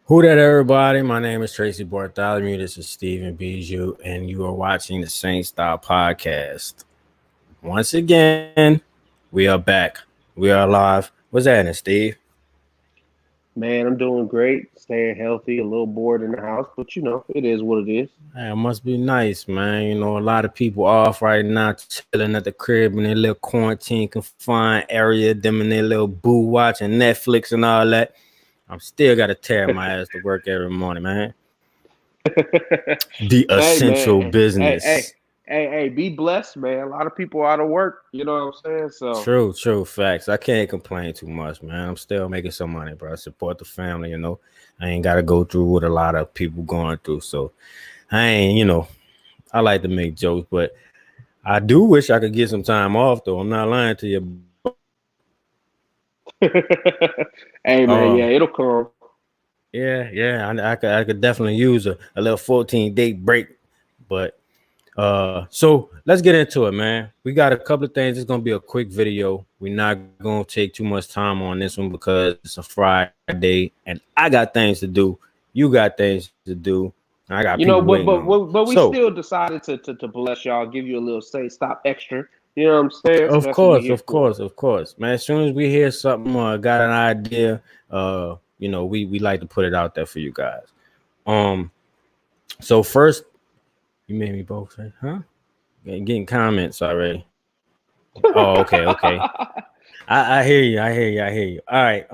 Who that everybody? My name is Tracy Bartholomew. This is Stephen Bijou, and you are watching the Saint Style Podcast. Once again, we are back. We are live. What's happening, Steve? Man, I'm doing great, staying healthy, a little bored in the house, but it is what it is. Hey, it must be nice, man. You know, a lot of people off right now, chilling at the crib in their little quarantine confined area, them in their little boo watching Netflix and all that. I'm still got to tear my ass to work every morning, man. The Hey, essential man, hey, hey, business. hey, be blessed, man. A lot of people out of work, you know what I'm saying? So, True facts. I can't complain too much, man. I'm still making some money, bro. I support the family, you know. I ain't gotta go through what a lot of people going through. So I ain't, I like to make jokes, but I do wish I could get some time off though. I'm not lying to you. hey, man, Um, yeah, it'll come. yeah, I could definitely use a little 14-day break. But so let's get into it, man. We got a couple of things. It's gonna be a quick video. We're not gonna take too much time on this one because it's a Friday and I got things to do. You got things to do. I got people You know, waiting but on me. but but we So, still decided to bless y'all, give you a little say stop extra. You know what I'm saying? So of that's what we're course, here of for. course, of course, man. As soon as we hear something or got an idea, we like to put it out there for you guys. Um, so first, you made me both say, huh? Getting comments already. Oh, okay. I hear you. I hear you. All right.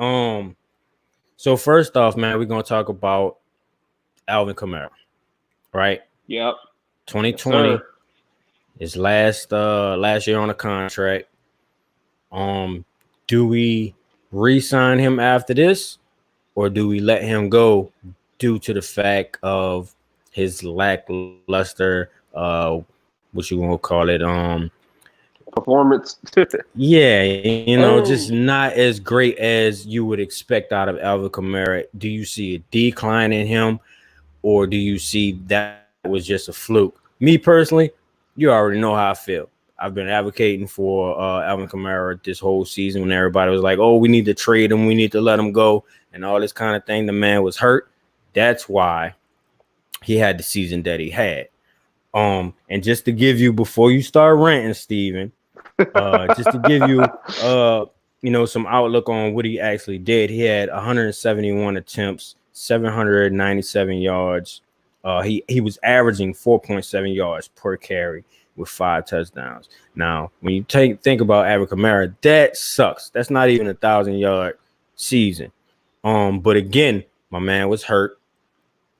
So first off, man, we're gonna talk about Alvin Kamara, right? Yep. Yes, 2020 sir. is last year on a contract. Um, do we re-sign him after this, or do we let him go due to the fact of his lackluster what you gonna call it? Performance. Yeah, just um, not as great as you would expect out of Alvin Kamara. Do you see a decline in him, or do you see that was just a fluke? Me personally, you already know how I feel. I've been advocating for Alvin Kamara this whole season when everybody was like, "Oh, we need to trade him, we need to let him go," and all this kind of thing. The man was hurt. That's why he had the season that he had. And just to give you before you start ranting, Steven, just to give you some outlook on what he actually did. He had 171 attempts, 797 yards. He was averaging 4.7 yards per carry with 5 touchdowns. Now, when you think about Alvin Kamara, that sucks. That's not even 1,000 yard season. But again, my man was hurt.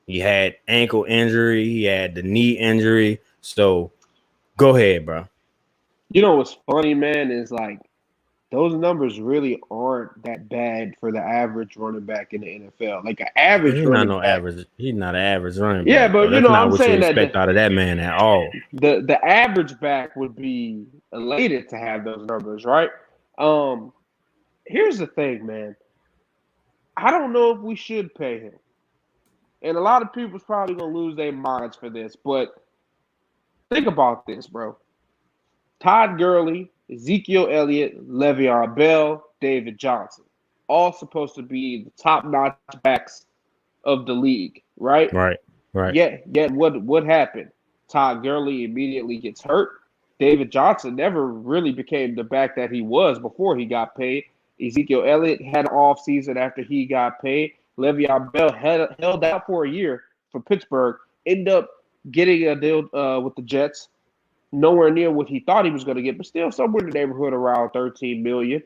He had ankle injury. He had the knee injury. So go ahead, bro. what's funny, man, is like those numbers really aren't that bad for the average running back in the NFL. Like an average He's not running no back. average. He's not an average running Yeah, back, but though. That's not I'm what you saying that expect out of that man at all. the average back would be elated to have those numbers, right? Um, Here's the thing, man. I don't know if we should pay him, and a lot of people's probably gonna lose their minds for this, but think about this, bro. Todd Gurley, Ezekiel Elliott, Le'Veon Bell, David Johnson, all supposed to be the top-notch backs of the league, right? Right, right. Yet what happened? Todd Gurley immediately gets hurt. David Johnson never really became the back that he was before he got paid. Ezekiel Elliott had an off season after he got paid. Le'Veon Bell held out for a year for Pittsburgh. Ended up getting a deal with the Jets, nowhere near what he thought he was going to get, but still somewhere in the neighborhood around 13 million.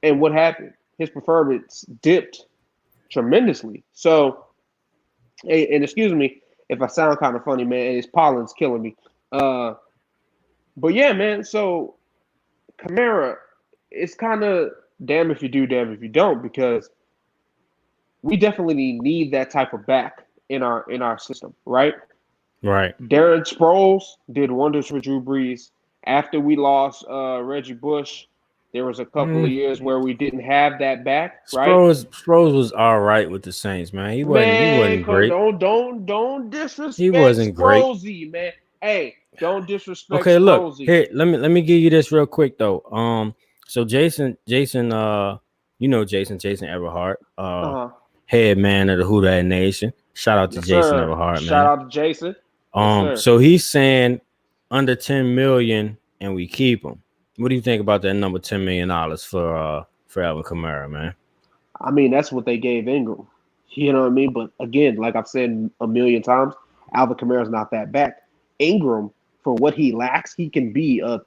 And what happened? His performance dipped tremendously. So, and excuse me if I sound kind of funny, man. It's pollen's killing me. Uh, but yeah, man. So Kamara, it's kind of damn if you do, damn if you don't, because we definitely need that type of back in our system, right? Right. Darren Sproles did wonders for Drew Brees. After we lost Reggie Bush, there was a couple of Mm, years where we didn't have that back, right? Sproles was all right with the Saints, man. He Man, wasn't great. don't He disrespect wasn't great. Sprolesy, man. Hey, don't disrespect Okay, look Sprolesy. here. Let me give you this real quick though. So Jason, Jason Everhart, Uh huh. head man of the Who Dat Nation. Shout out to Yes, Jason sir. Everhart, Shout man. out to Jason. Yes, sir. So he's saying under 10 million and we keep him. What do you think about that number $10 million for Alvin Kamara, man? I mean, that's what they gave Ingram. You know what I mean? But again, like I've said a million times, Alvin Kamara's not that back. Ingram, for what he lacks, he can be a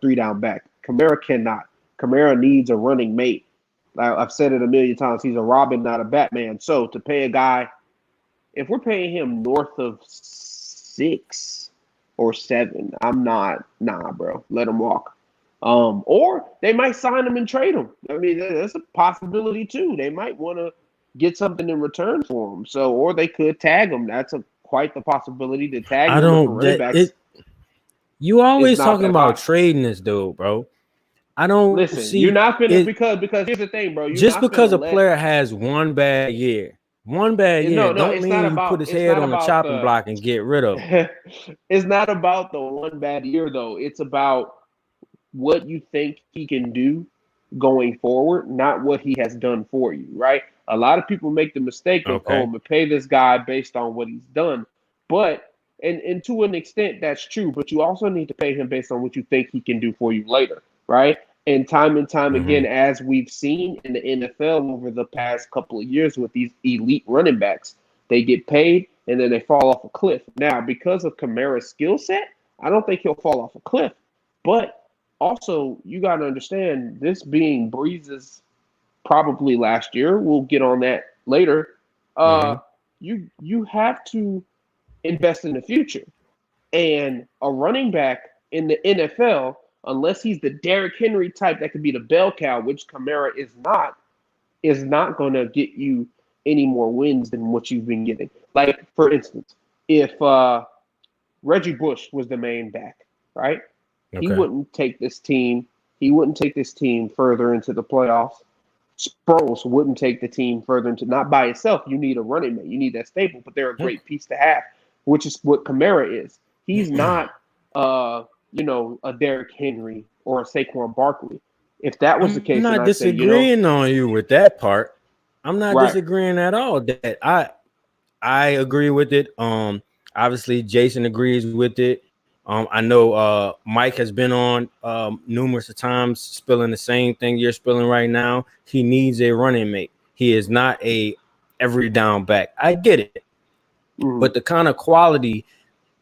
three down back. Kamara cannot. Kamara needs a running mate. Like I've said it a million times. He's a Robin, not a Batman. So to pay a guy, if we're paying him north of 6 or 7, I'm not. Nah, bro. Let him walk. Or they might sign him and trade him. I mean, that's a possibility too. They might want to get something in return for him. So, or they could tag him. That's quite the possibility to tag I him with the don't running that backs. it. You It's always not talking that about high. trading this dude, bro. I don't Listen, you're see not finna it. because here's the thing, bro. You're Just not because finna a let. player has one bad year, No, don't it's not mean you put about. his It's head not on the about chopping the. block and get rid of him. It's not about the one bad year though. It's about what you think he can do going forward, not what he has done for you, right? A lot of people make the mistake of, oh, Okay. I'm gonna pay this guy based on what he's done. But and to an extent that's true, but you also need to pay him based on what you think he can do for you later, right? And time Mm-hmm. again, as we've seen in the NFL over the past couple of years with these elite running backs, they get paid and then they fall off a cliff. Now, because of Kamara's skill set, I don't think he'll fall off a cliff. But also, you got to understand this being Breeze's probably last year. We'll get on that later. Mm-hmm. You have to invest in the future, and a running back in the NFL, unless he's the Derrick Henry type that could be the bell cow, which Kamara is not going to get you any more wins than what you've been getting. Like for instance, if Reggie Bush was the main back, right? He Okay. wouldn't take this team. He wouldn't take this team further into the playoffs. Sproles wouldn't take the team further into not by itself. You need a running mate. You need that staple, but they're a great piece to have, which is what Kamara is. He's not, a Derrick Henry or a Saquon Barkley. If that was the I'm case, then not I'd say, disagreeing on you with that part. I'm not right. disagreeing at all. That I agree with it. Obviously Jason agrees with it. I know Mike has been on numerous of times spilling the same thing you're spilling right now. He needs a running mate. He is not a every down back. I get it. Mm-hmm. But the kind of quality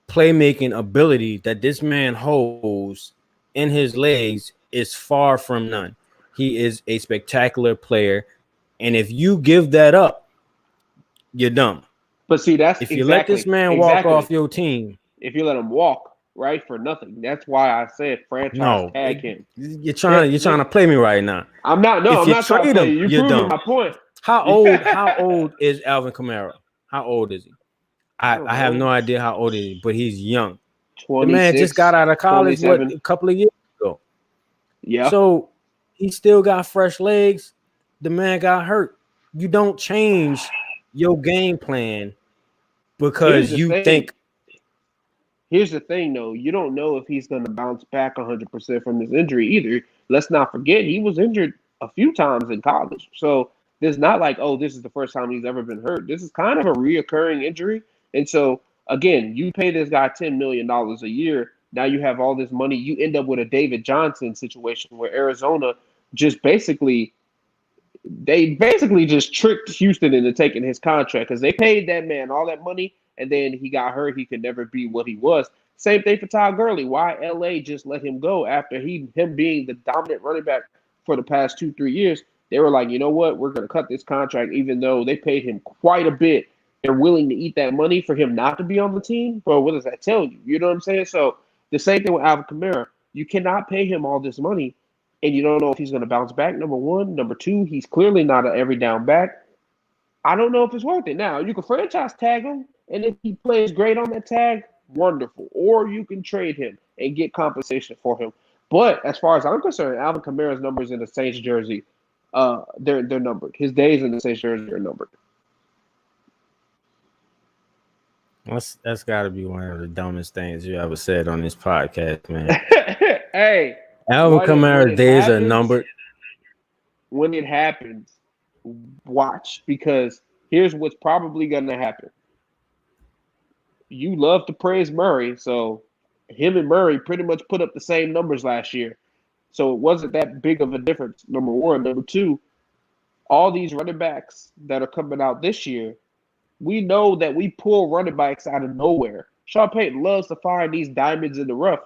playmaking ability that this man holds in his legs is far from none. He is a spectacular player. And if you give that up, you're dumb. But see, that's If you let this man walk off your team, if you let him walk, right, for nothing. That's why I said franchise no, tag him. you're trying to play me right now. I'm not. No, If I'm you not trying to trade play him, you. You you're proving dumb. my point. How old is Alvin Kamara? How old is he? I don't I have no know. idea how old he is, but he's young. The man just 26, got out of college, 27. a couple of years ago. Yeah. So he still got fresh legs. The man got hurt. You don't change your game plan Here's because the you thing. think Here's the thing, though. You don't know if he's going to bounce back 100% from this injury either. Let's not forget he was injured a few times in college. So there's not like, oh, this is the first time he's ever been hurt. This is kind of a reoccurring injury. And so, again, you pay this guy $10 million a year. Now you have all this money. You end up with a David Johnson situation where Arizona just basically just tricked Houston into taking his contract because they paid that man all that money and then he got hurt. He could never be what he was. Same thing for Todd Gurley. Why LA just let him go after him being the dominant running back for the past 2-3 years? They were like, you know what? We're going to cut this contract, even though they paid him quite a bit. They're willing to eat that money for him not to be on the team. Bro, what does that tell you? You know what I'm saying? So the same thing with Alvin Kamara. You cannot pay him all this money and you don't know if he's going to bounce back. Number one. Number two, he's clearly not an every down back. I don't know if it's worth it. Now, you can franchise tag him, and if he plays great on that tag, wonderful. Or you can trade him and get compensation for him. But as far as I'm concerned, Alvin Kamara's numbers in the Saints jersey, they're numbered. His days in the Saints jersey are numbered. that's got to be one of the dumbest things you ever said on this podcast, man. Hey, Alvin Kamara's days are numbered. When it happens, watch because here's what's probably going to happen. You love to praise Murray, so him and Murray pretty much put up the same numbers last year. So it wasn't that big of a difference, number one. Number two, all these running backs that are coming out this year, we know that we pull running backs out of nowhere. Sean Payton loves to find these diamonds in the rough.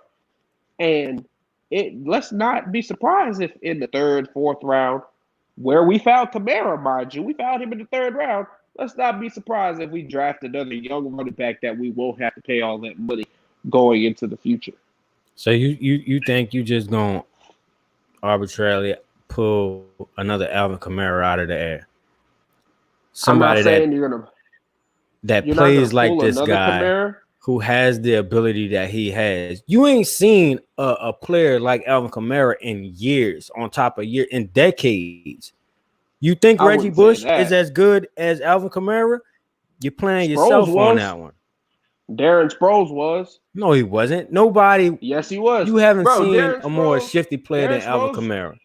And let's not be surprised if in the third, fourth round, where we found Kamara, mind you, we found him in the third round. Let's not be surprised if we draft another young running back that we won't have to pay all that money going into the future. So you think you just gonna arbitrarily pull another Alvin Kamara out of the air? I'm not Somebody saying that you're not plays gonna like pull this another guy, Kamara. who has the ability that he has. You ain't seen a player like Alvin Kamara in years, on top of year, in decades. You think I Reggie wouldn't say Bush is that. as good as Alvin Kamara? You're playing Sproles yourself on was. that one. Darren Sproles was. No, he wasn't. Nobody. Yes, he was. You haven't Bro, seen a more shifty player Darren than Alvin Sproles, Kamara.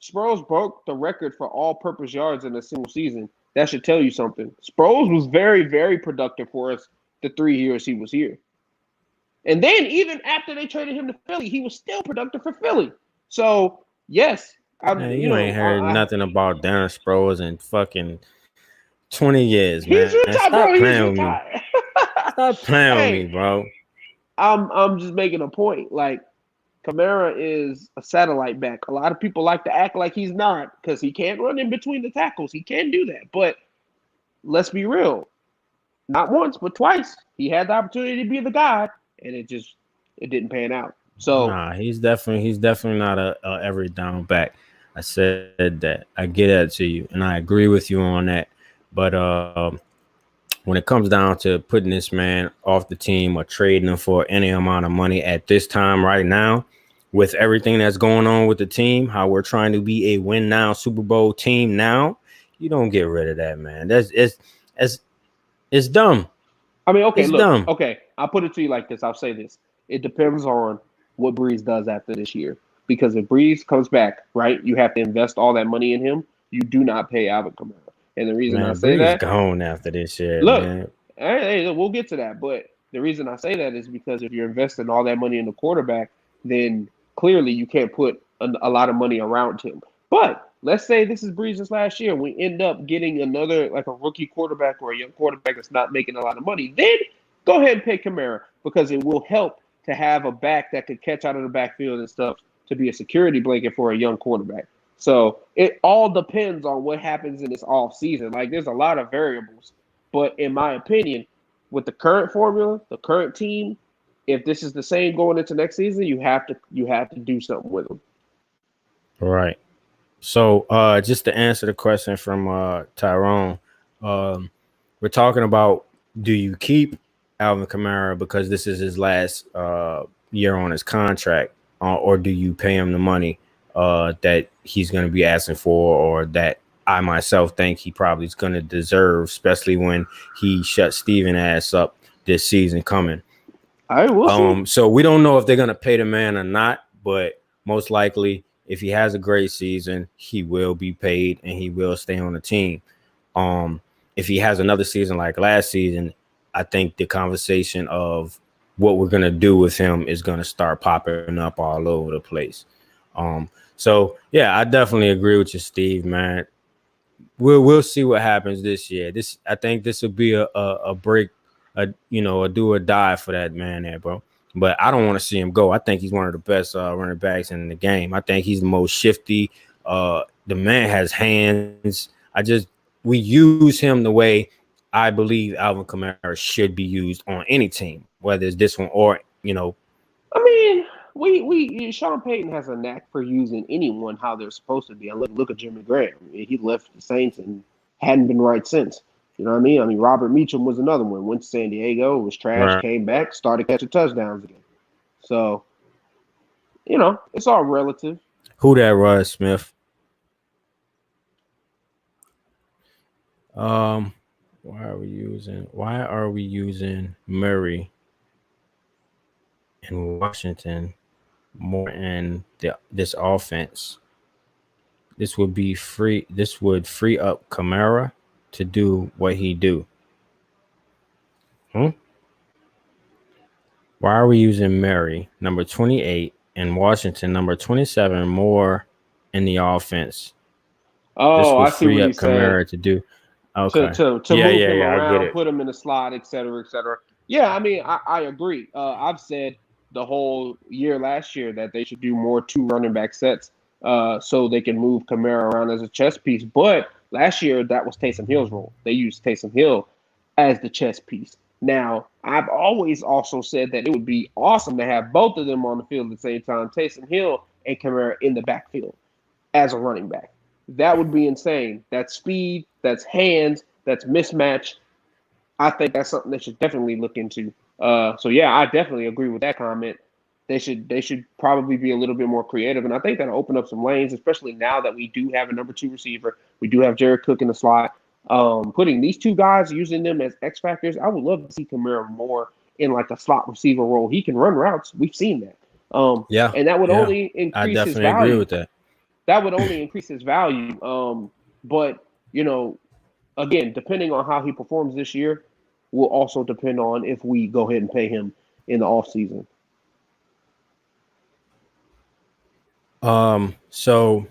Sproles broke the record for all-purpose yards in a single season. That should tell you something. Sproles was very, very productive for us the 3 years he was here. And then even after they traded him to Philly, he was still productive for Philly. So yes, Man, you ain't heard nothing about Darren Sproles in fucking 20 years, he's man. retired, Stop bro. He's playing with me. retired. Stop playing with me, Hey, bro. I'm just making a point. Like Kamara is a satellite back. A lot of people like to act like he's not because he can't run in between the tackles. He can do that, but let's be real. Not once, but twice, he had the opportunity to be the guy, and it didn't pan out. So Nah, he's definitely not a every down back. I said that. I get that to you, and I agree with you on that. But when it comes down to putting this man off the team or trading him for any amount of money at this time right now, with everything that's going on with the team, how we're trying to be a win now Super Bowl team now, you don't get rid of that, man. It's dumb. I mean, okay, It's look, dumb. okay, I'll put it to you like this. I'll say this. It depends on what Breeze does after this year. Because if Breeze comes back, right, you have to invest all that money in him. You do not pay Alvin Kamara. And the reason I Man, say Breeze that, gone after this year, look, man. hey, we'll get to that. But the reason I say that is because if you're investing all that money in the quarterback, then clearly you can't put a lot of money around him. But let's say this is Breeze's last year. We end up getting another, like a rookie quarterback or a young quarterback that's not making a lot of money. Then go ahead and pay Kamara because it will help to have a back that could catch out of the backfield and stuff to be a security blanket for a young quarterback. So it all depends on what happens in this off season. Like there's a lot of variables, but in my opinion, with the current formula, the current team, if this is the same going into next season, you have to do something with them. Right. So just to answer the question from Tyrone, um, we're talking about, do you keep Alvin Kamara because this is his last year on his contract, or do you pay him the money that he's going to be asking for, or that I myself think he probably is going to deserve, especially when he shut Steven ass up this season coming. All right, we'll see. So we don't know if they're going to pay the man or not, but most likely, if he has a great season, he will be paid and he will stay on the team. If he has another season like last season, I think the conversation of what we're gonna do with him is gonna start popping up all over the place. So yeah, I definitely agree with you, Steve, man. We'll see what happens this year. I think this will be a break, a do or die for that man there, bro. But I don't want to see him go. I think he's one of the best running backs in the game. I think he's the most shifty. The man has hands. We use him the way I believe Alvin Kamara should be used on any team, whether it's this one or I mean, we Sean Payton has a knack for using anyone how they're supposed to be. And look at Jimmy Graham. He left the Saints and hadn't been right since. You know what I mean? I mean, Robert Meacham was another one. Went to San Diego, was trash, right. came back, started catching touchdowns again. So, it's all relative. Who that was, Smith? Why are we using Murray in Washington more in this offense This would be free. This would free up Kamara to do what he do. Hmm? Why are we using Murray, number 28, and Washington, number 27, more in the offense? This Oh, would I see free what up he's saying. Kamara to do. to Okay. to to Yeah, move yeah, him yeah. I get around, it. put him in the slot, et cetera, et cetera. Yeah, I mean, I agree. I've said the whole year last year that they should do more two running back sets so they can move Kamara around as a chess piece. But last year, that was Taysom Hill's role. They used Taysom Hill as the chess piece. Now, I've always also said that it would be awesome to have both of them on the field at the same time, Taysom Hill and Kamara in the backfield as a running back. That would be insane. That's speed, that's hands, that's mismatch. I think that's something they should definitely look into. So yeah, I definitely agree with that comment. They should probably be a little bit more creative, and I think that'll open up some lanes, especially now that we do have a number two receiver. We do have Jared Cook in the slot. Putting these two guys, using them as X factors, I would love to see Kamara more in like a slot receiver role. He can run routes. We've seen that, Yeah, and that would yeah. only I increase his definitely agree value. with that. That would only increase his value. But you know, again, depending on how he performs this year, will also depend on if we go ahead and pay him in the off season. So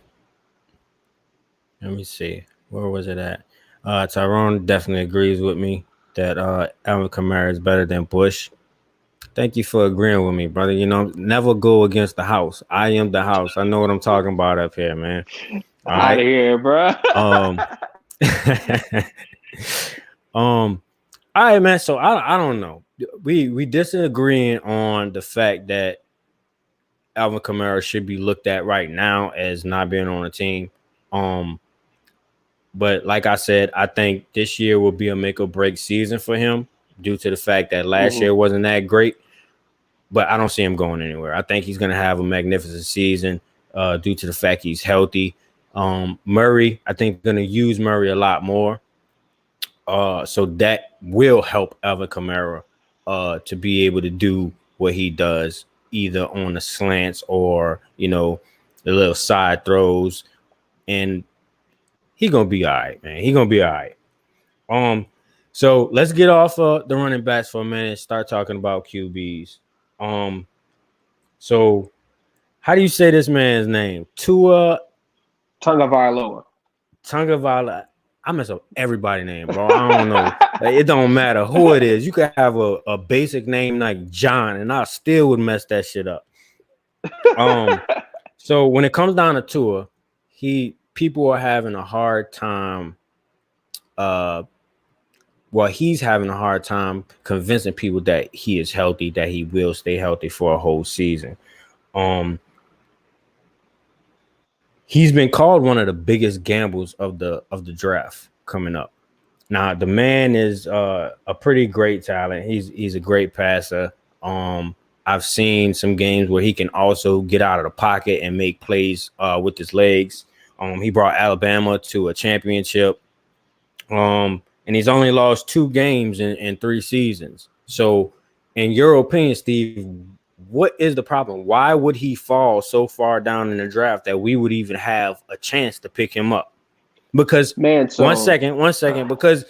let me see. Where was it at? Tyrone definitely agrees with me that Alvin Kamara is better than Bush. Thank you for agreeing with me, brother. You know, never go against the house. I am the house. I know what I'm talking about up here, man. All Out right. of here, bro. Um, all right, man. So I don't know. We disagreeing on the fact that Alvin Kamara should be looked at right now as not being on a team. Um, but like I said, I think this year will be a make or break season for him due to the fact that last hmm year wasn't that great. But I don't see him going anywhere. I think he's going to have a magnificent season due to the fact he's healthy. Murray, I think, going to use Murray a lot more. So that will help Alvin Kamara to be able to do what he does, either on the slants or, you know, the little side throws. And he gonna be all right, man. He gonna be all right. Um, so let's get off the running backs for a minute and start talking about QBs. Um, so how do you say this man's name? Tua Tonga Vailoa. Tungavalla. I mess up everybody's name, bro. I don't know. Like, it don't matter who it is. You could have a basic name like John, and I still would mess that shit up. Um, so when it comes down to Tua, people are having a hard time. Uh, well, he's having a hard time convincing people that he is healthy, that he will stay healthy for a whole season. Um, he's been called one of the biggest gambles of the draft coming up. Now the man is a pretty great talent. He's a great passer. Um, I've seen some games where he can also get out of the pocket and make plays with his legs. He brought Alabama to a championship. And he's only lost 2 games in 3 seasons. So, in your opinion, Steve, what is the problem? Why would he fall so far down in the draft that we would even have a chance to pick him up? Because Man, one so second, because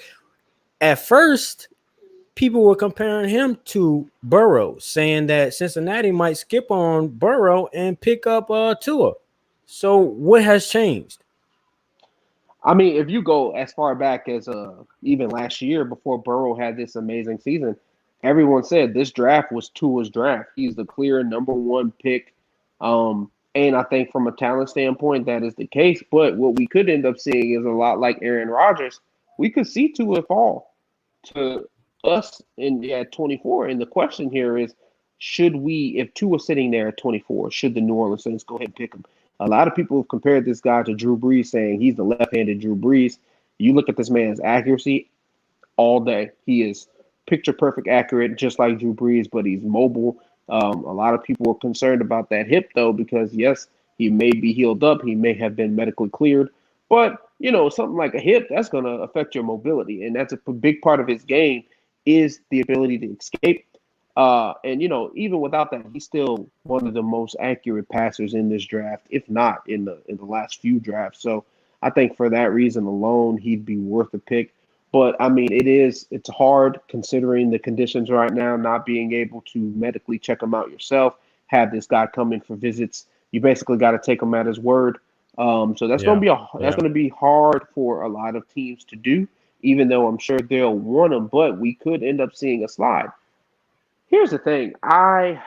at first people were comparing him to Burrow, saying that Cincinnati might skip on Burrow and pick up Tua. So what has changed? I mean, if you go as far back as even last year before Burrow had this amazing season, everyone said this draft was Tua's draft. He's the clear number one pick. And I think from a talent standpoint, that is the case. But what we could end up seeing is a lot like Aaron Rodgers. We could see Tua fall to us at 24. And the question here is, should we, if Tua was sitting there at 24, should the New Orleans Saints go ahead and pick him? A lot of people have compared this guy to Drew Brees, saying he's the left-handed Drew Brees. You look at this man's accuracy all day. He is picture perfect accurate, just like Drew Brees, but he's mobile. A lot of people are concerned about that hip, though, because yes, he may be healed up. He may have been medically cleared, but something like a hip that's going to affect your mobility, and that's a big part of his game is the ability to escape. And even without that, he's still one of the most accurate passers in this draft, if not in the last few drafts. So I think for that reason alone, he'd be worth a pick. But I mean, it's hard considering the conditions right now, not being able to medically check him out yourself, have this guy come in for visits. You basically got to take him at his word. So that's Yeah. that's going to be hard for a lot of teams to do, even though I'm sure they'll want him. But we could end up seeing a slide. Here's the thing. I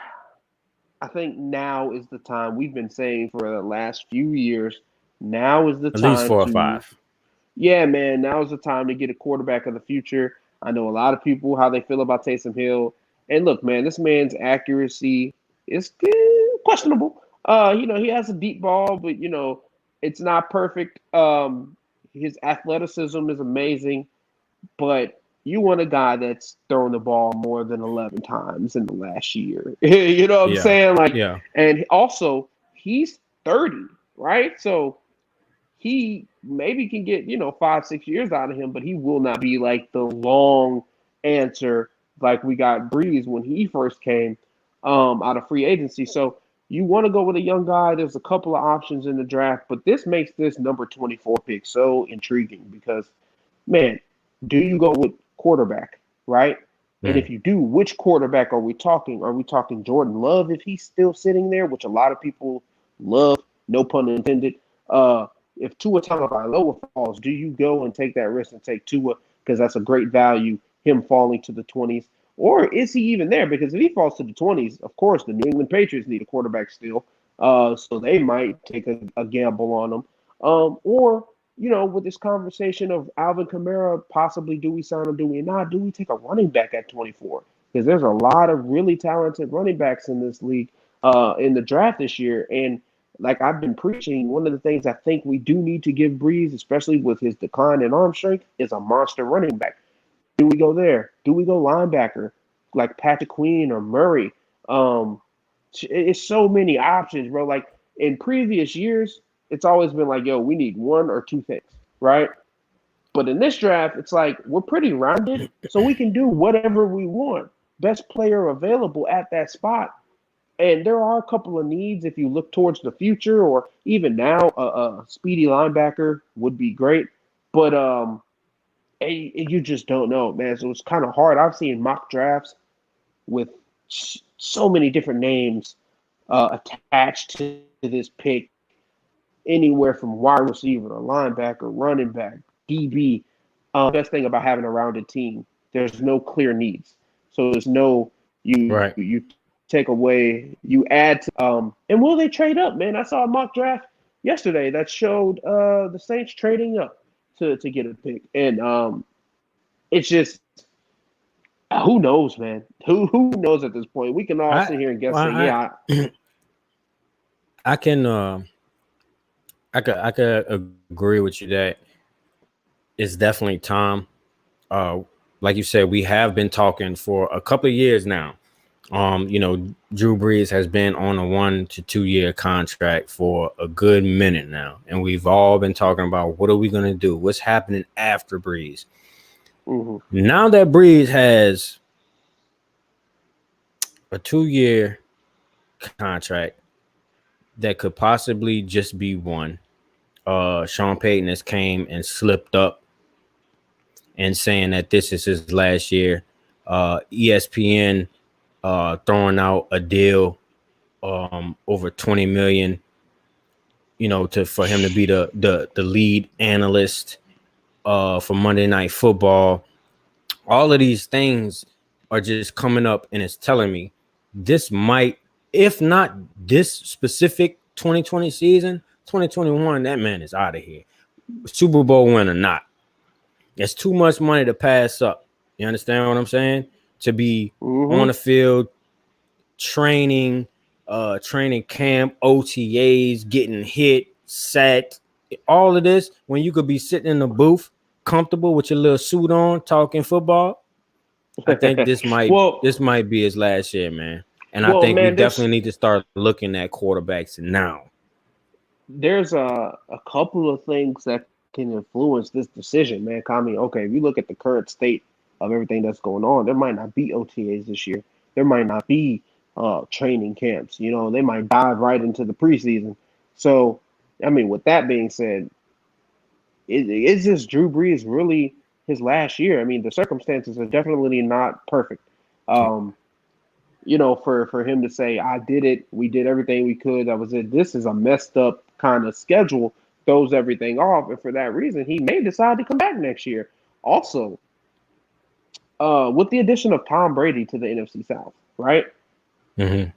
think now is the time we've been saying for the last few years. Now is the At least time 4 or 5. to, yeah, man. Now is the time to get a quarterback of the future. I know a lot of people how they feel about Taysom Hill, and look, man, this man's accuracy is questionable. He has a deep ball, but it's not perfect. His athleticism is amazing, but you want a guy that's thrown the ball more than 11 times in the last year. You know what I'm Yeah. saying? Like, Yeah. and also he's 30, right? So he maybe can get 5 6 years out of him, but he will not be like the long answer like we got Breeze when he first came out of free agency. So you want to go with a young guy. There's a couple of options in the draft, but this makes this number 24 pick so intriguing because, man, do you go with quarterback, right? And if Mm. you do, which quarterback are we talking? Are we talking Jordan Love if he's still sitting there, which a lot of people love, no pun intended? If Tua Tagovailoa falls, do you go and take that risk and take Tua because that's a great value, him falling to the 20s? Or is he even there? Because if he falls to the 20s, of course, the New England Patriots need a quarterback still. So they might take a gamble on him. Or with this conversation of Alvin Kamara, possibly do we sign him, do we not? Do we take a running back at 24? Because there's a lot of really talented running backs in this league in the draft this year. And like I've been preaching, one of the things I think we do need to give Breeze, especially with his decline in arm strength, is a monster running back. Do we go there? Do we go linebacker like Patrick Queen or Murray? Um, it's so many options, bro. Like in previous years, it's always been like, yo, we need one or two things, right? But in this draft, it's like we're pretty rounded, so we can do whatever we want. Best player available at that spot. And there are a couple of needs if you look towards the future, or even now, a speedy linebacker would be great. But you just don't know, man. So it's kind of hard. I've seen mock drafts with so many different names attached to this pick, anywhere from wide receiver, a linebacker, running back, DB. Best thing about having a rounded team, there's no clear needs. So there's no Right. you take away, you add to, and will they trade up, man? I saw a mock draft yesterday that showed the Saints trading up to get a pick. And it's just who knows, man? Who knows at this point? We can all I sit here and guess well, say, yeah, I can I could agree with you that it's definitely time. Uh, like you said, we have been talking for a couple of years now. Drew Brees has been on a 1 to 2 year contract for a good minute now, and we've all been talking about what are we going to do? What's happening after Brees? mm-hmm. Now that Brees has a 2 year contract that could possibly just be one, Sean Payton has came and slipped up and saying that this is his last year. ESPN throwing out a deal over 20 million, to for him to be the lead analyst for Monday Night Football. All of these things are just coming up, and it's telling me this might, if not this specific 2020 season, 2021, that man is out of here. Super Bowl win or not. It's too much money to pass up. You understand what I'm saying? To be on Mm-hmm. the field, training, training camp, OTAs, getting hit, sacked, all of this when you could be sitting in the booth, comfortable with your little suit on, talking football. I think this might well, this might be his last year, man. And I well, think we man, definitely need to start looking at quarterbacks now. there's a couple of things that can influence this decision, man. I mean, okay, if you look at the current state of everything that's going on, there might not be OTAs this year. there might not be training camps. You know, they might dive right into the preseason. So, I mean, with that being said, is this Drew Brees really his last year? I mean, the circumstances are definitely not perfect. Um, you know, for him to say, I did it, we did everything we could, that was it. This is a messed up kind of schedule, throws everything off. And for that reason, he may decide to come back next year. Also, with the addition of Tom Brady to the NFC South, right? Mm-hmm.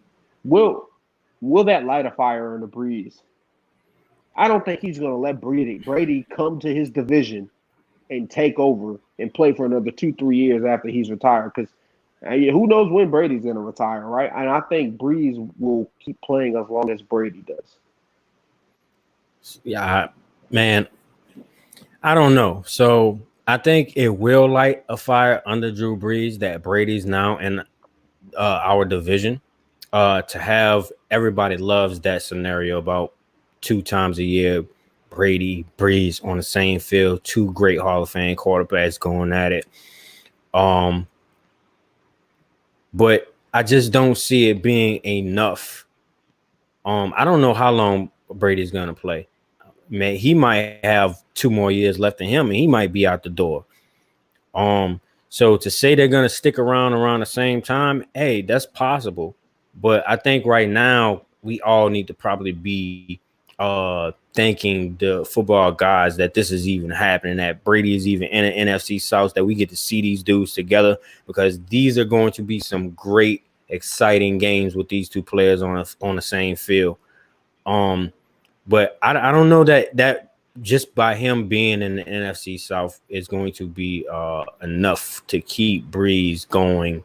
Will that light a fire in the Breeze? I don't think he's going to let Brady come to his division and take over and play for another 2-3 years after he's retired. Because who knows when Brady's going to retire, right? And I think Breeze will keep playing as long as Brady does. Yeah, man, I don't know. So I think it will light a fire under Drew Brees that Brady's now in our division. To have everybody loves that scenario about 2 times a year, Brady, Breeze on the same field, 2 great Hall of Fame quarterbacks going at it. But I just don't see it being enough. I don't know how long Brady's gonna play. Man, he might have 2 more years left in him, and he might be out the door. So to say they're gonna stick around the same time, hey, that's possible. But I think right now we all need to probably be thanking the football guys that this is even happening, that Brady is even in an NFC South, that we get to see these dudes together, because these are going to be some great, exciting games with these two players on the same field. But I don't know that just by him being in the NFC South is going to be enough to keep Breeze going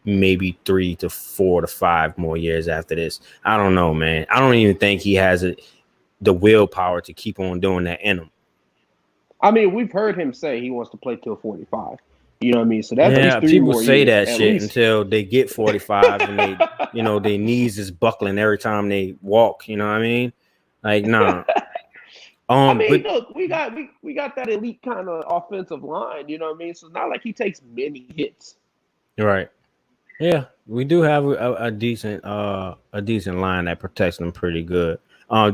maybe 3 to 4 to 5 more years after this. I don't know, man. I don't even think he has the willpower to keep on doing that in him. I mean, we've heard him say he wants to play till 45. You know what I mean? So that's at least Yeah, three people more say years, that at shit least. until they get 45 and they, their knees is buckling every time they walk. You know what I mean? Like, nah. I mean, But look, we got that elite kind of offensive line. You know what I mean? So it's not like he takes many hits. right. Yeah, we do have a decent line that protects them pretty good.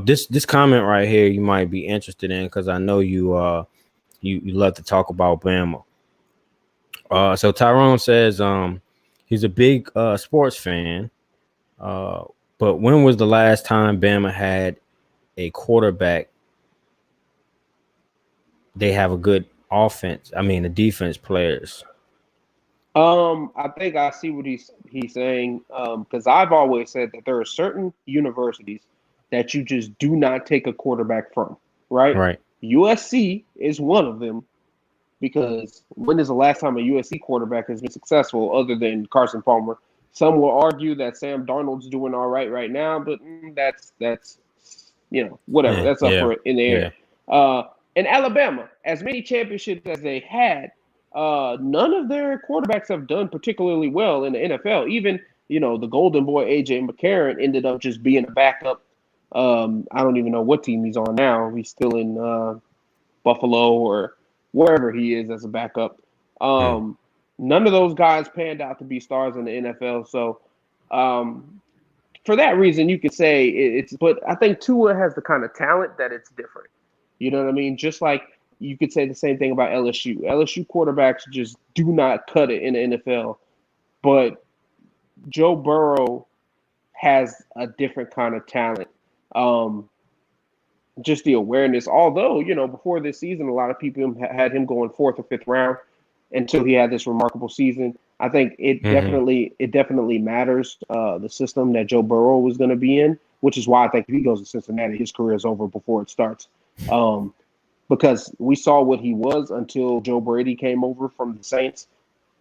This comment right here you might be interested in, because I know you love to talk about Bama. So Tyrone says he's a big sports fan. Uh, but when was the last time Bama had a quarterback? They have a good offense. I mean, the defense players. I think I see what he's saying. Because I've always said that there are certain universities that you just do not take a quarterback from, right? Right. USC is one of them, because when is the last time a USC quarterback has been successful other than Carson Palmer? Some will argue that Sam Darnold's doing all right now, but that's whatever. Yeah. That's up Yeah. for in the Yeah. air. In Alabama, as many championships as they had, none of their quarterbacks have done particularly well in the NFL. Even the Golden Boy AJ McCarron ended up just being a backup. I don't even know what team he's on now. He's still in Buffalo or wherever he is as a backup. Mm. None of those guys panned out to be stars in the NFL. So for that reason, you could say it's. But I think Tua has the kind of talent that it's different. You know what I mean? Just like you could say the same thing about LSU. LSU quarterbacks just do not cut it in the NFL. But Joe Burrow has a different kind of talent. Um, just the awareness. Although, before this season, a lot of people had him going fourth or fifth round until he had this remarkable season. I think it Mm-hmm. definitely matters the system that Joe Burrow was going to be in, which is why I think if he goes to Cincinnati, his career is over before it starts. Because we saw what he was until Joe Brady came over from the Saints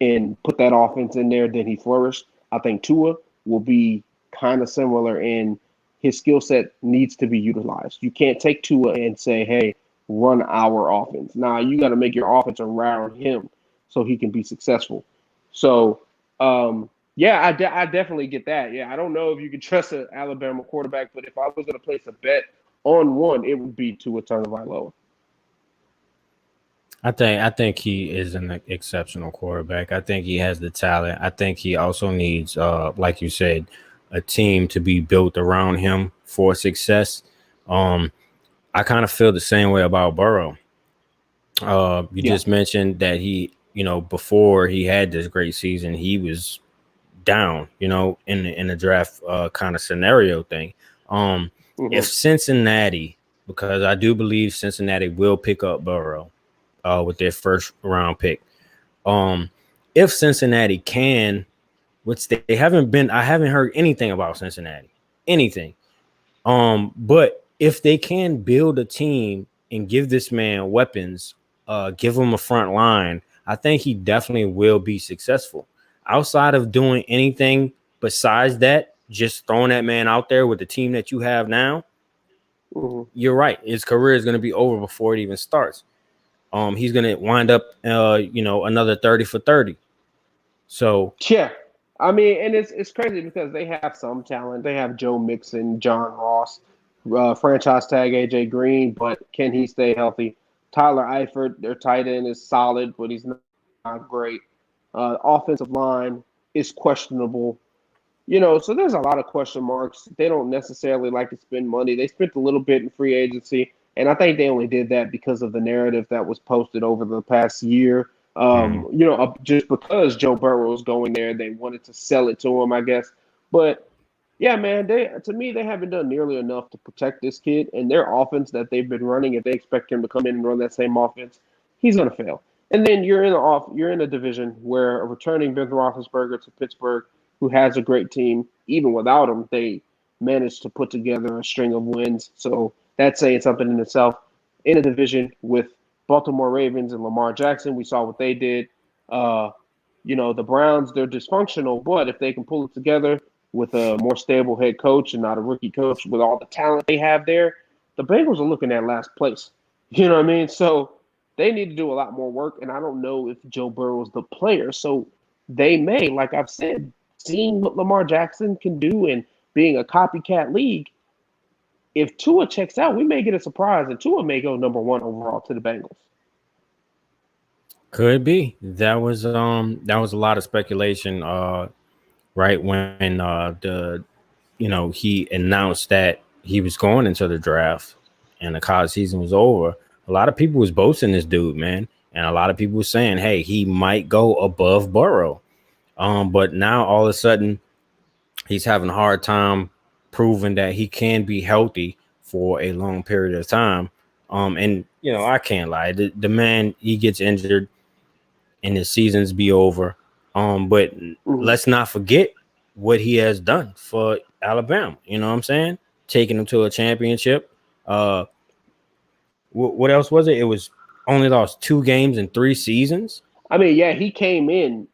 and put that offense in there. Then he flourished. I think Tua will be kind of similar in his skill set needs to be utilized. You can't take Tua and say, hey, run our offense. Nah, you got to make your offense around him so he can be successful. So, yeah, I definitely get that. Yeah, I don't know if you can trust an Alabama quarterback, but if I was going to place a bet on one, it would be Tua Tagovailoa. I think he is an exceptional quarterback. I think he has the talent. I think he also needs, like you said, a team to be built around him for success. Um, I kind of feel the same way about Burrow. You Yeah. just mentioned that before he had this great season, he was down, in the draft kind of scenario thing. Um, if Hmm. Cincinnati, because I do believe Cincinnati will pick up Burrow with their first round pick. Um, if Cincinnati can, which they haven't been, I haven't heard anything about Cincinnati, anything. But if they can build a team and give this man weapons, give him a front line, I think he definitely will be successful. Outside of doing anything besides that, just throwing that man out there with the team that you have now, Hmm. you're right. His career is going to be over before it even starts. He's going to wind up, another 30 for 30. So, Yeah. I mean, and it's crazy because they have some talent. They have Joe Mixon, John Ross, franchise tag AJ Green, but can he stay healthy? Tyler Eifert, their tight end, is solid, but he's not great. Offensive line is questionable. So there's a lot of question marks. They don't necessarily like to spend money. They spent a little bit in free agency, and I think they only did that because of the narrative that was posted over the past year. mhm. Just because Joe Burrow was going there, they wanted to sell it to him, I guess. But yeah, man, to me they haven't done nearly enough to protect this kid and their offense that they've been running. If they expect him to come in and run that same offense, he's gonna fail. And then you're in a division where a returning Ben Roethlisberger to Pittsburgh, who has a great team, even without him, they managed to put together a string of wins. So that's saying something in itself. In a division with Baltimore Ravens and Lamar Jackson, we saw what they did. Uh, the Browns, they're dysfunctional, but if they can pull it together with a more stable head coach and not a rookie coach with all the talent they have there, the Bengals are looking at last place. You know what I mean? So they need to do a lot more work, and I don't know if Joe Burrow's the player. So they may, like I've said, seeing what Lamar Jackson can do and being a copycat league, if Tua checks out, we may get a surprise, and Tua may go number one overall to the Bengals. Could be. That was a lot of speculation. Right when he announced that he was going into the draft and the college season was over, a lot of people was boasting this dude, man, and a lot of people were saying, "Hey, he might go above Burrow." But now all of a sudden, he's having a hard time proving that he can be healthy for a long period of time. And I can't lie, the man, he gets injured and his seasons be over. But Mhm. let's not forget what he has done for Alabama. You know what I'm saying? Taking them to a championship. Uh, what else was it? It was only lost 2 games in 3 seasons. I mean, yeah, he came in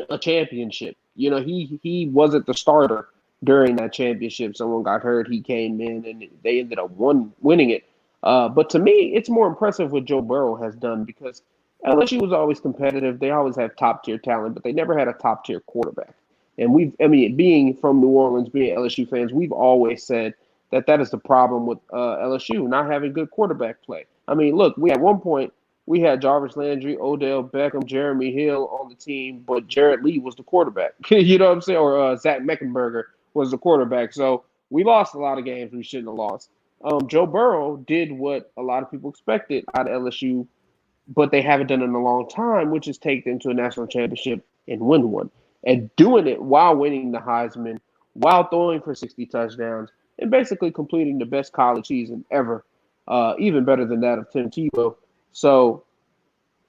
a championship. He wasn't the starter during that championship. Someone got hurt. He came in, and they ended up winning it. But to me, it's more impressive what Joe Burrow has done because LSU was always competitive. They always had top tier talent, but they never had a top tier quarterback. And I mean, being from New Orleans, being LSU fans, we've always said that is the problem with LSU not having good quarterback play. I mean, look, we at one point we had Jarvis Landry, Odell Beckham, Jeremy Hill on the team, but Jared Lee was the quarterback. You know what I'm saying? Or Zach Meckenberger was the quarterback. So we lost a lot of games we shouldn't have lost. Joe Burrow did what a lot of people expected out of LSU, but they haven't done it in a long time, which is take them to a national championship and win one. And doing it while winning the Heisman, while throwing for 60 touchdowns, and basically completing the best college season ever, even better than that of Tim Tebow. So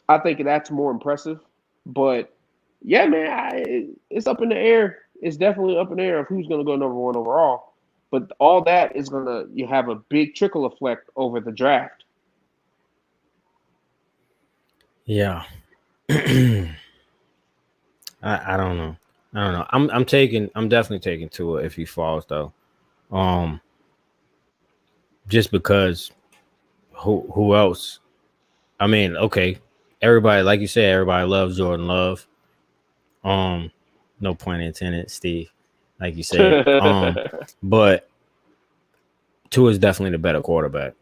I think that's more impressive. But yeah, man, it's up in the air. It's definitely up in the air of who's going to go number one overall. But all that is going to you have a big trickle effect over the draft. Yeah. I don't know. I don't know. I'm definitely taking Tua if he falls though. Um, just because who else? I mean, okay, everybody, like you said, everybody loves Jordan Love. Um, no pun intended, Steve, like you said. But Tua is definitely the better quarterback.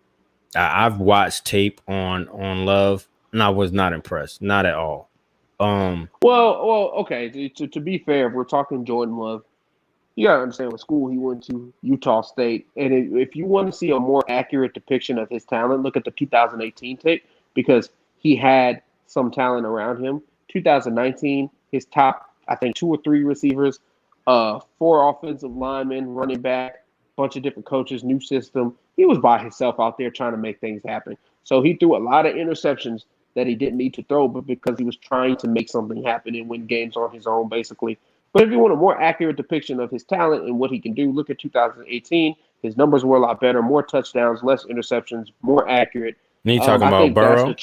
I've watched tape on Love. and I was not impressed, not at all. Okay. To be fair, if we're talking Jordan Love, you gotta understand what school he went to, Utah State. And if you want to see a more accurate depiction of his talent, look at the 2018 tape because he had some talent around him. 2019, his top, I think, two or three receivers, four offensive linemen, running back, bunch of different coaches, new system. He was by himself out there trying to make things happen. So he threw a lot of interceptions that he didn't need to throw, but because he was trying to make something happen and win games on his own, basically. But if you want a more accurate depiction of his talent and what he can do, look at 2018. His numbers were a lot better, more touchdowns, less interceptions, more accurate. You talking I about think that's Burrow?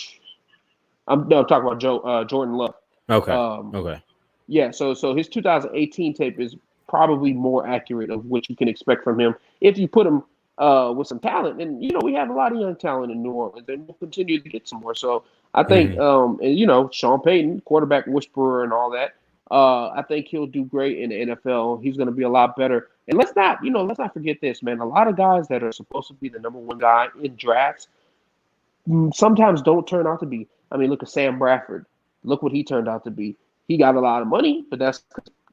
I'm talking about Jordan Love. Okay. Okay. Yeah, so his 2018 tape is probably more accurate of what you can expect from him if you put him with some talent. And we have a lot of young talent in New Orleans, and we'll continue to get some more. So I think, and Sean Payton, quarterback whisperer, and all that. I think he'll do great in the NFL. He's going to be a lot better. And let's not forget this, man. A lot of guys that are supposed to be the number one guy in drafts sometimes don't turn out to be. I mean, look at Sam Bradford. Look what he turned out to be. He got a lot of money, but that's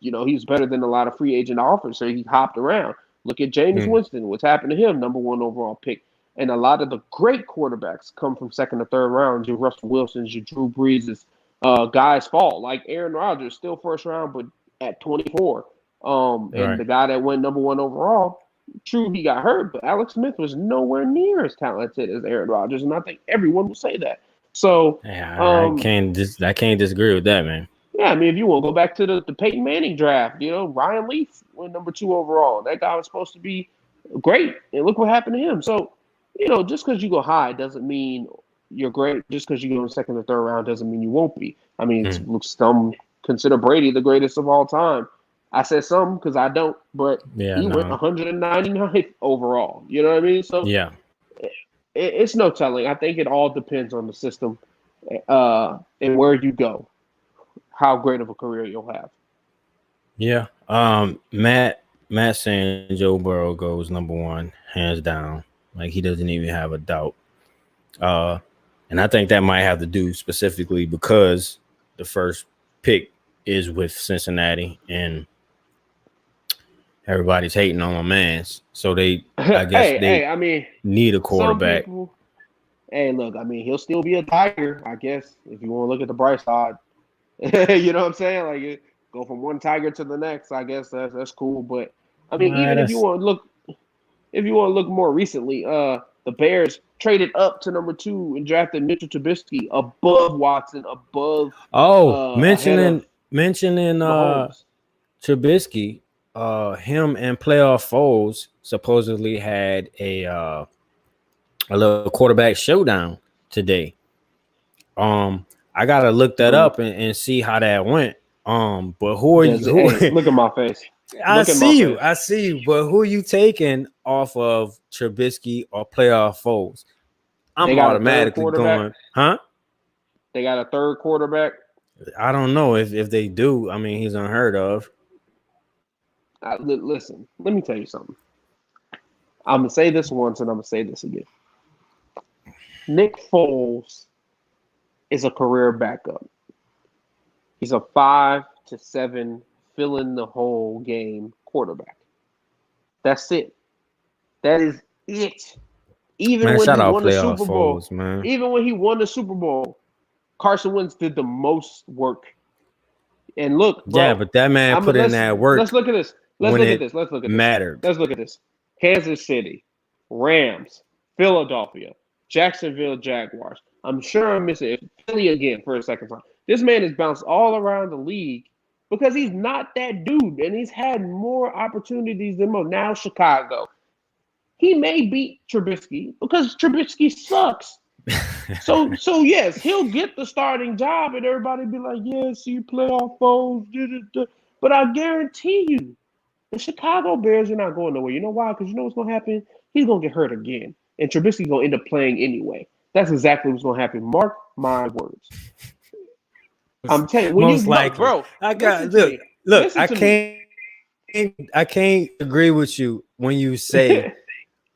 he's better than a lot of free agent offers, so he hopped around. Look at Jameis Winston. What's happened to him? Number one overall pick. And a lot of the great quarterbacks come from second or third rounds. Your Russell Wilsons, your Drew Breeses, guys fall. Like Aaron Rodgers, still first round, but at 24. And the guy that went number one overall, true, he got hurt, but Alex Smith was nowhere near as talented as Aaron Rodgers, and I think everyone will say that. So I can't disagree with that, man. Yeah, I mean, if you want to go back to the Peyton Manning draft, Ryan Leaf went number 2 overall. That guy was supposed to be great, and look what happened to him. So, just because you go high doesn't mean you're great. Just because you go in the second or third round doesn't mean you won't be. I mean, some consider Brady the greatest of all time. I said some because I don't, but he went 199th overall. You know what I mean? So yeah, it's no telling. I think it all depends on the system and where you go. How great of a career you'll have. Yeah. Matt saying Joe Burrow goes number one, hands down. Like he doesn't even have a doubt. And I think that might have to do specifically because the first pick is with Cincinnati and everybody's hating on my man's. So I guess they need a quarterback. Look, I mean, he'll still be a Tiger, I guess, if you want to look at the bright side. You know what I'm saying? Like, go from one Tiger to the next. I guess that's cool. But I mean, even if you want to look more recently, the Bears traded up to number 2 and drafted Mitchell Trubisky above Watson, above. Mentioning Trubisky, him and playoff foes supposedly had a little quarterback showdown today. I gotta look that up and see how that went. But who are you? Look at my face. I see you. But who are you taking off of Trubisky or playoff foes? I'm automatically going, huh? They got a third quarterback. I don't know if they do. I mean, he's unheard of. Listen, let me tell you something. I'm gonna say this once and I'm gonna say this again. Nick Foles is a career backup. He's a 5 to 7 fill in the whole game quarterback. That's it. That is it. Even when he won the Super Bowl, even when he won the Super Bowl, Carson Wentz did the most work. And look, bro, but that man put in that work. Let's look at this. Let's look at this. Kansas City, Rams, Philadelphia, Jacksonville Jaguars. I'm sure I'm missing Philly again for a second time. This man has bounced all around the league because he's not that dude, and he's had more opportunities than most. Now Chicago. He may beat Trubisky because Trubisky sucks. So yes, he'll get the starting job, and everybody be like, "Yes, you playoff foes." But I guarantee you, the Chicago Bears are not going nowhere. You know why? Because you know what's going to happen? He's going to get hurt again, and Trubisky's going to end up playing anyway. That's exactly what's going to happen. Mark my words. I'm telling you, most likely, bro. I got look. I can't agree with you when you say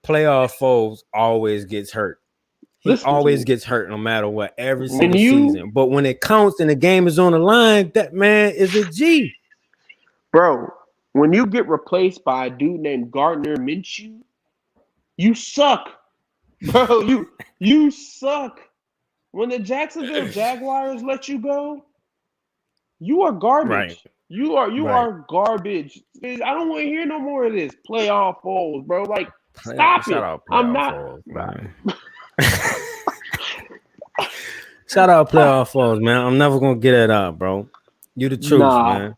playoff foes always gets hurt. He Listen to always me. gets hurt no matter what, every When single season. But when it counts and the game is on the line, that man is a G. bro, when you get replaced by a dude named Gardner Minshew, you suck. Bro, you suck. When the Jacksonville Jaguars let you go, you are Right. garbage. You Right. are garbage. I don't want to hear no more of this playoff foes, bro. Like, stop Shout it. out I'm playoff not. foes, man. Shout out playoff foes, man. I'm never gonna get it up, bro. You the truth, Nah, man.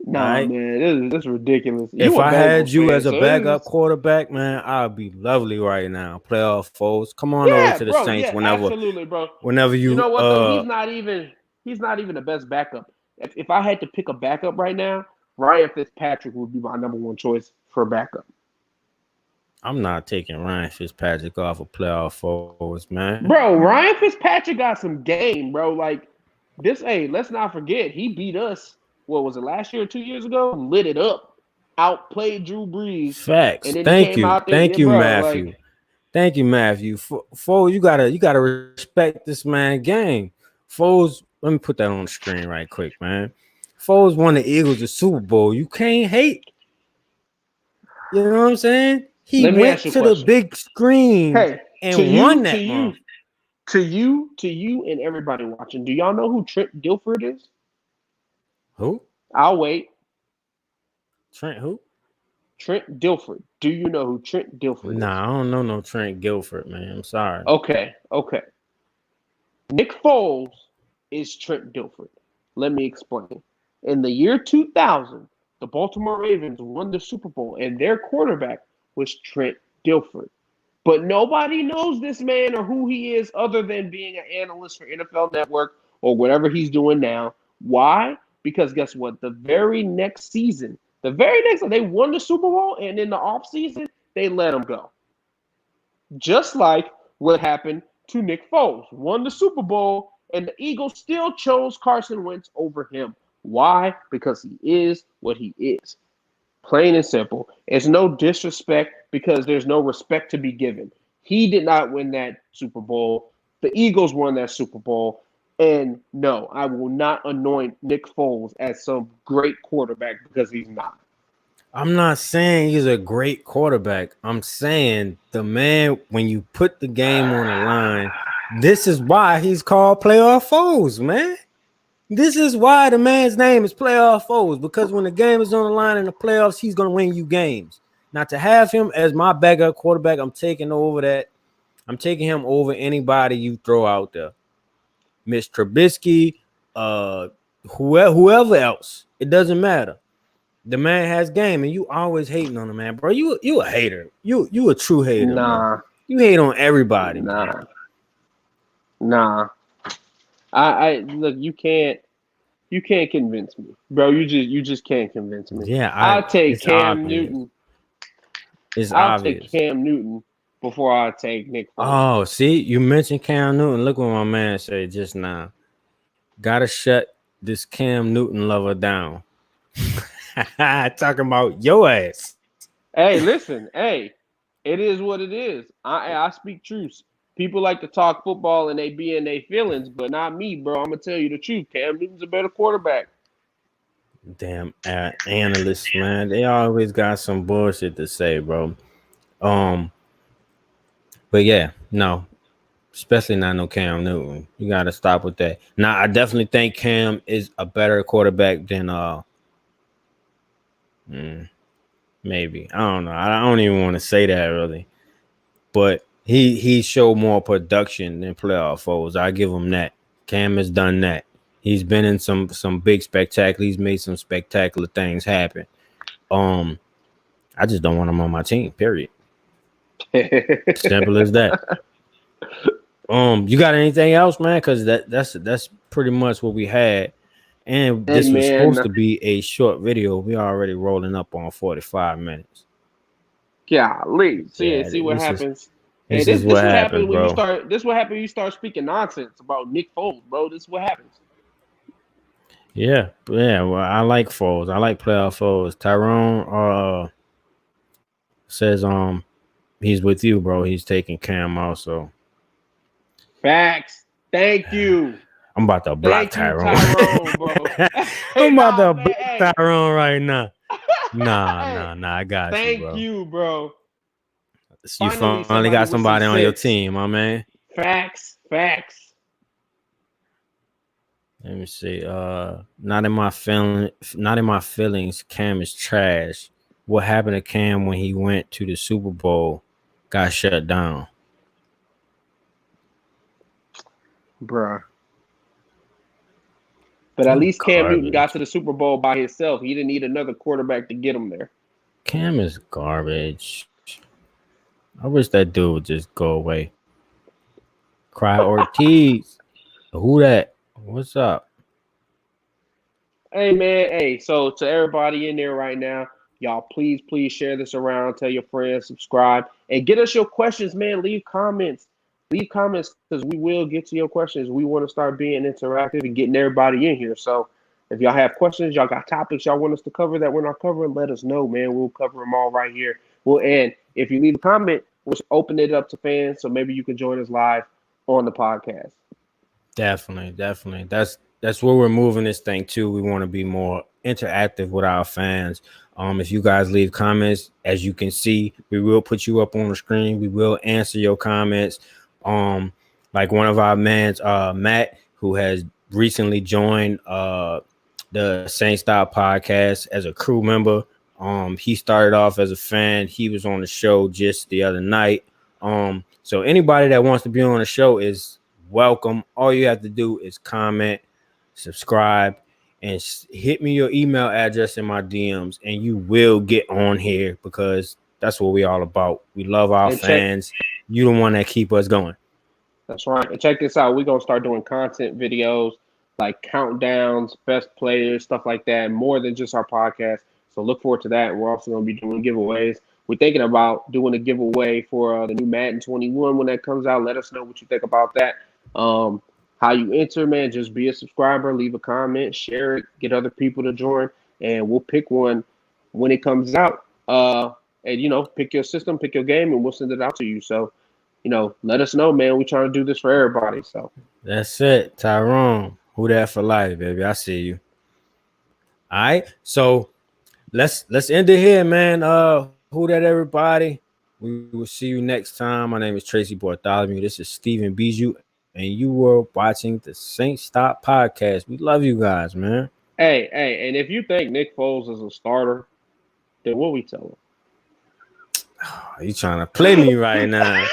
All nah, right. man. This is ridiculous. If You a I had Bengals you fan, as a so it backup is. quarterback, man, I'd be lovely right now. Playoff foes. Come on over Yeah, to the bro. Saints Yeah, whenever absolutely, bro. whenever You you know what though? He's not even the best backup. If I had to pick a backup right now, Ryan Fitzpatrick would be my number one choice for backup. I'm not taking Ryan Fitzpatrick off of playoff foes, man. Bro, Ryan Fitzpatrick got some game, bro. Like this, hey, let's not forget he beat us. What was it last year or 2 years ago? Lit it up, outplayed Drew Brees, and Facts. then he Thank came you. out there, yeah, Thank you, bro. Like, Matthew. Thank you, Matthew. Foles, you gotta respect this man game. Foles, let me put that on the screen right quick, man. Foles won the Eagles the Super Bowl. You can't hate. You know what I'm saying? He let me ask went you a to the question. big screen Hey, and won that month. to you, and everybody watching, do y'all know who Trent Dilford is? Who? I'll wait. Trent who? Trent Dilford. Do you know who Trent Dilford is? Nah, I don't know no Trent Guilford, man. I'm sorry. Okay, okay. Nick Foles is Trent Dilford. Let me explain. In the year 2000, the Baltimore Ravens won the Super Bowl, and their quarterback was Trent Dilford. But nobody knows this man or who he is other than being an analyst for NFL Network or whatever he's doing now. Why? Because guess what? The very next they won the Super Bowl, and in the offseason, they let him go. Just like what happened to Nick Foles. Won the Super Bowl, and the Eagles still chose Carson Wentz over him. Why? Because he is what he is. Plain and simple. It's no disrespect because there's no respect to be given. He did not win that Super Bowl. The Eagles won that Super Bowl. And no, I will not anoint Nick Foles as some great quarterback because he's not. I'm not saying he's a great quarterback. I'm saying the man, when you put the game on the line, this is why he's called playoff foes, man. This is why the man's name is playoff foes, because when the game is on the line in the playoffs, he's going to win you games. Not to have him as my backup quarterback, I'm taking over that. I'm taking him over anybody you throw out there. Mitch Trubisky, whoever else. It doesn't matter. The man has game, and you always hating on him, man, bro. You a hater. You a true hater, bro. Nah, You hate on everybody, nah, man. nah. I look. You can't convince me, bro. You just can't convince me. Yeah, I'll take it's Cam obvious. Newton. It's I'll take obvious. Cam Newton before I take Nick Foles. Oh, see, you mentioned Cam Newton. Look what my man said just now. Gotta shut this Cam Newton lover down. Talking about your ass. Hey, listen, hey, it is what it is. I speak truth. People like to talk football and they be in their feelings, but not me, bro. I'm gonna tell you the truth. Cam Newton's a better quarterback. Damn analysts, man. They always got some bullshit to say, bro. But yeah, no, especially not no Cam Newton. You gotta stop with that. Now, I definitely think Cam is a better quarterback than maybe. I don't know. I don't even want to say that really. But he showed more production than playoff foes. I give him that. Cam has done that. He's been in some big spectacular. He's made some spectacular things happen. I just don't want him on my team. Period. Simple as that. You got anything else, man? Because that's pretty much what we had. And Hey this was supposed man, to be a short video. We already rolling up on 45 minutes. golly, Yeah, see what happens. Hey, this is this what what happens, happens when you bro. start. This what happens when you start speaking nonsense about Nick Foles, bro. This is what happens. Yeah. Well, I like foes. I like playoff foes. Tyrone says he's with you, bro. He's taking Cam also. Facts. Thank you. I'm about to block Thank you, Tyrone. Tyrone, bro. Hey, I'm about nah, to man. block Hey. Tyrone right now. Hey. I got you, Thank bro. you, bro. You Finally, finally somebody got with some somebody on your sense. team, my man. Facts. Facts. Let me see. Not in my feelings. Cam is trash. What happened to Cam when he went to the Super Bowl? Got shut down. Bruh. But at least Cam Newton got Garbage. to the Super Bowl by himself. He didn't need another quarterback to get him there. Cam is garbage. I wish that dude would just go away. Cry Ortiz. Who that? What's up? Hey, man. Hey, so to everybody in there right now, y'all, please share this around. Tell your friends, subscribe, and get us your questions, man. Leave comments. Leave comments because we will get to your questions. We want to start being interactive and getting everybody in here. So if y'all have questions, y'all got topics y'all want us to cover that we're not covering, let us know, man. We'll cover them all right here. And if you leave a comment, we'll open it up to fans. So maybe you can join us live on the podcast. Definitely. That's where we're moving this thing to. We want to be more interactive with our fans. If you guys leave comments, as you can see, we will put you up on the screen. We will answer your comments. Like one of our mans, Matt, who has recently joined the Saint Style podcast as a crew member. He started off as a fan. He was on the show just the other night. So anybody that wants to be on the show is welcome. All you have to do is comment, subscribe, and hit me your email address in my DMs, and you will get on here because that's what we all about. We love our And check fans. You the one that keep us going. That's right. And check this out. We're going to start doing content videos like countdowns, best players, stuff like that, more than just our podcast. So look forward to that. We're also going to be doing giveaways. We're thinking about doing a giveaway for the new Madden 21 when that comes out. Let us know what you think about that. How you enter, man, just be a subscriber, leave a comment, share it, get other people to join, and we'll pick one when it comes out. And pick your system, pick your game, and we'll send it out to you. So, let us know, man. We're trying to do this for everybody. So That's it, Tyrone. Who that for life, baby? I see you. All right, so let's end it here, man. Who that, everybody? We will see you next time. My name is Tracy Bartholomew. This is Stephen Bijou, and you were watching the Saint Stop podcast. We love you guys, man. hey, and if you think Nick Foles is a starter, then what we tell You trying to play me right now?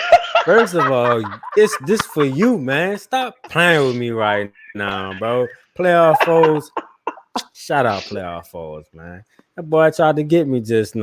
First of all, it's this for you, man. Stop playing with me right now, bro. Playoff foes. Shout out playoff foes, man. That boy tried to get me just now.